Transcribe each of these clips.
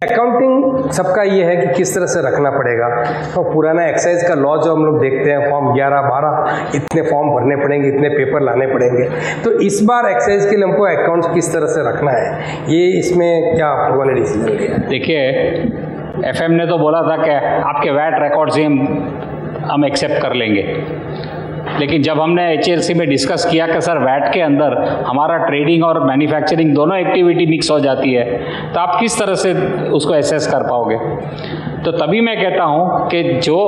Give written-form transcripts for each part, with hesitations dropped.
Accounting सबका ये है कि किस तरह से रखना पड़ेगा। तो पुराना एक्साइज का लॉ जो हम लोग देखते हैं, फॉर्म 11, 12 इतने फॉर्म भरने पड़ेंगे, इतने पेपर लाने पड़ेंगे। तो इस बार एक्साइज के लिए हमको अकाउंट्स किस तरह से रखना है, ये इसमें क्या आप लोगों ने डिसीजन लिया? देखिए, एफएम ने तो बोला था कि आपके वैट रिकॉर्ड्स ही हम एक्सेप्ट कर लेंगे, लेकिन जब हमने एचएलसी में डिस्कस किया कि सर वैट के अंदर हमारा ट्रेडिंग और मैन्युफैक्चरिंग दोनों एक्टिविटी मिक्स हो जाती है, तो आप किस तरह से उसको एसेस कर पाओगे। तो तभी मैं कहता हूँ कि जो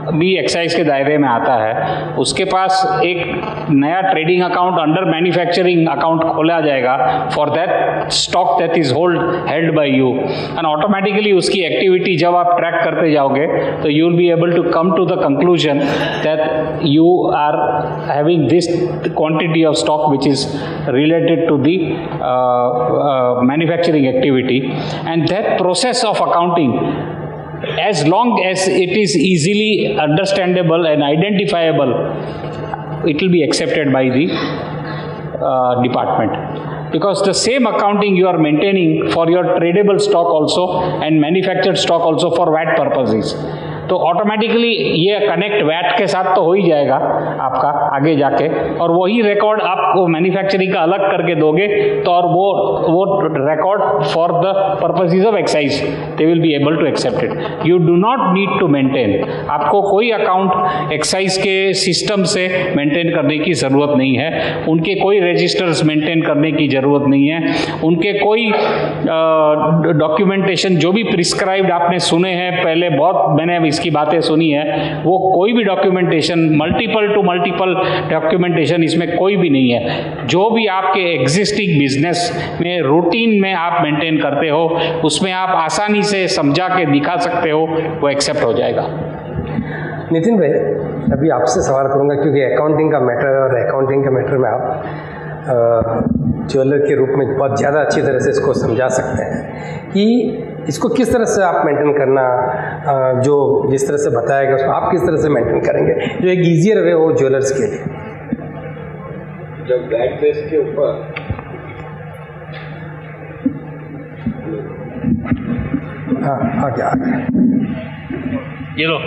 भी एक्साइज के दायरे में आता है उसके पास एक नया trading account under manufacturing account खोला जाएगा for that stock that is held by you, and automatically उसकी एक्टिविटी जब आप ट्रैक करते जाओगे तो you will be able to come to the conclusion that you are having this quantity of stock which is related to the manufacturing activity, and that process of accounting, as long as it is easily understandable and identifiable, it will be accepted by the department, because the same accounting you are maintaining for your tradable stock also and manufactured stock also for VAT purposes, तो automatically ये connect VAT के साथ तो हो ही जाएगा आपका आगे जाके, और वही रिकॉर्ड आपको मैन्युफैक्चरिंग का अलग करके दोगे तो और वो record for the purposes of excise they will be able to accept it. You do not need to maintain, आपको कोई अकाउंट एक्साइज के सिस्टम से मेंटेन करने की ज़रूरत नहीं है, उनके कोई रजिस्टर्स मेंटेन करने की ज़रूरत नहीं है, उनके कोई डॉक्यूमेंटेशन जो भी प्रिस्क्राइब्ड आपने सुने हैं पहले, बहुत मैंने इसकी बातें सुनी है, वो कोई भी documentation, multiple to multiple documentation इसमें कोई भी नहीं है। जो भी आपके एग्जिस्टिंग बिजनेस में रूटीन में आप मेंटेन करते हो उसमें आप आसानी से समझा के दिखा सकते हो, वो एक्सेप्ट हो जाएगा। नितिन भाई, अभी आपसे सवाल करूंगा क्योंकि अकाउंटिंग का मैटर है और अकाउंटिंग के मैटर में आप ज्वेलर के रूप में बहुत ज़्यादा अच्छी तरह से इसको समझा सकते हैं कि इसको किस तरह से आप मेंटेन करना, जो जिस तरह से बताया गया उसको आप किस तरह से मेंटेन करेंगे जो एक ईजियर वे हो ज्वेलर्स के लिए। जब बैक बेस के ऊपर हाँ क्या ये लो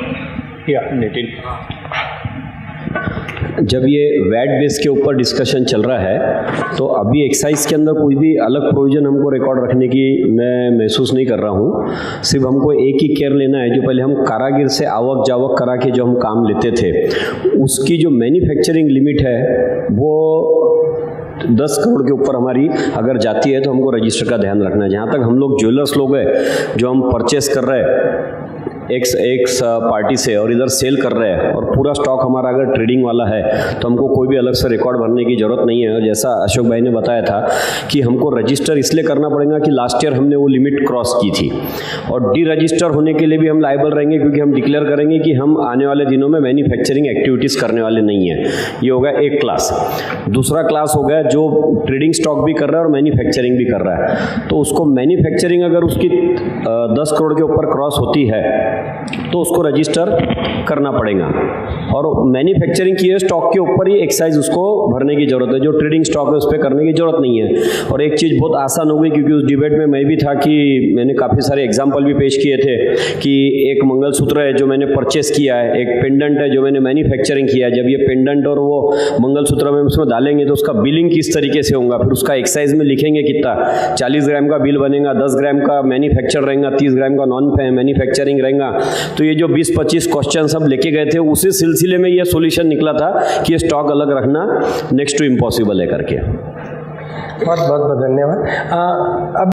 या नितिन, जब ये वैट बेस के ऊपर डिस्कशन चल रहा है तो अभी एक्साइज के अंदर कोई भी अलग प्रोविजन हमको रिकॉर्ड रखने की मैं महसूस नहीं कर रहा हूँ। सिर्फ हमको एक ही केयर लेना है, जो पहले हम कारागिर से आवक जावक करा के जो हम काम लेते थे उसकी जो मैन्युफैक्चरिंग लिमिट है वो 10 करोड़ के ऊपर हमारी अगर जाती है तो हमको रजिस्टर का ध्यान रखना है। जहाँ तक हम लोग ज्वेलर्स लोग हैं जो हम परचेस कर रहे हैं एक पार्टी से और इधर सेल कर रहे हैं और पूरा स्टॉक हमारा अगर ट्रेडिंग वाला है तो हमको कोई भी अलग से रिकॉर्ड भरने की ज़रूरत नहीं है। और जैसा अशोक भाई ने बताया था कि हमको रजिस्टर इसलिए करना पड़ेगा कि लास्ट ईयर हमने वो लिमिट क्रॉस की थी, और डी रजिस्टर होने के लिए भी हम लायबल रहेंगे क्योंकि हम डिक्लेयर करेंगे कि हम आने वाले दिनों में मैन्युफैक्चरिंग एक्टिविटीज़ करने वाले नहीं हैं। ये हो गया एक क्लास। दूसरा क्लास हो गया जो ट्रेडिंग स्टॉक भी कर रहा है और मैन्युफैक्चरिंग भी कर रहा है, तो उसको मैन्युफैक्चरिंग अगर उसकी 10 करोड़ के ऊपर क्रॉस होती है तो उसको रजिस्टर करना पड़ेगा, और मैन्युफैक्चरिंग किए स्टॉक के ऊपर ही एक्साइज उसको भरने की ज़रूरत है। जो ट्रेडिंग स्टॉक है उस पर करने की ज़रूरत नहीं है। और एक चीज़ बहुत आसान हो गई क्योंकि उस डिबेट में मैं भी था कि मैंने काफ़ी सारे एग्जाम्पल भी पेश किए थे कि एक मंगलसूत्र है जो मैंने परचेस किया है, एक पेंडेंट है जो मैंने मैन्युफैक्चरिंग किया है। जब ये पेंडेंट और वो मंगलसूत्र में उसमें डालेंगे तो उसका बिलिंग किस तरीके से होगा, फिर उसका एक्साइज में लिखेंगे कितना, 40 ग्राम का बिल बनेगा, 10 ग्राम का मैन्युफैक्चर रहेगा, 30 ग्राम का नॉन मैन्युफैक्चरिंग रहेगा। तो ये जो 20-25 क्वेश्चन सब लेके गए थे उसी सिलसिले में ये सॉल्यूशन निकला था कि ये स्टॉक अलग रखना नेक्स्ट टू इम्पॉसिबल है करके। बहुत बहुत धन्यवाद। अब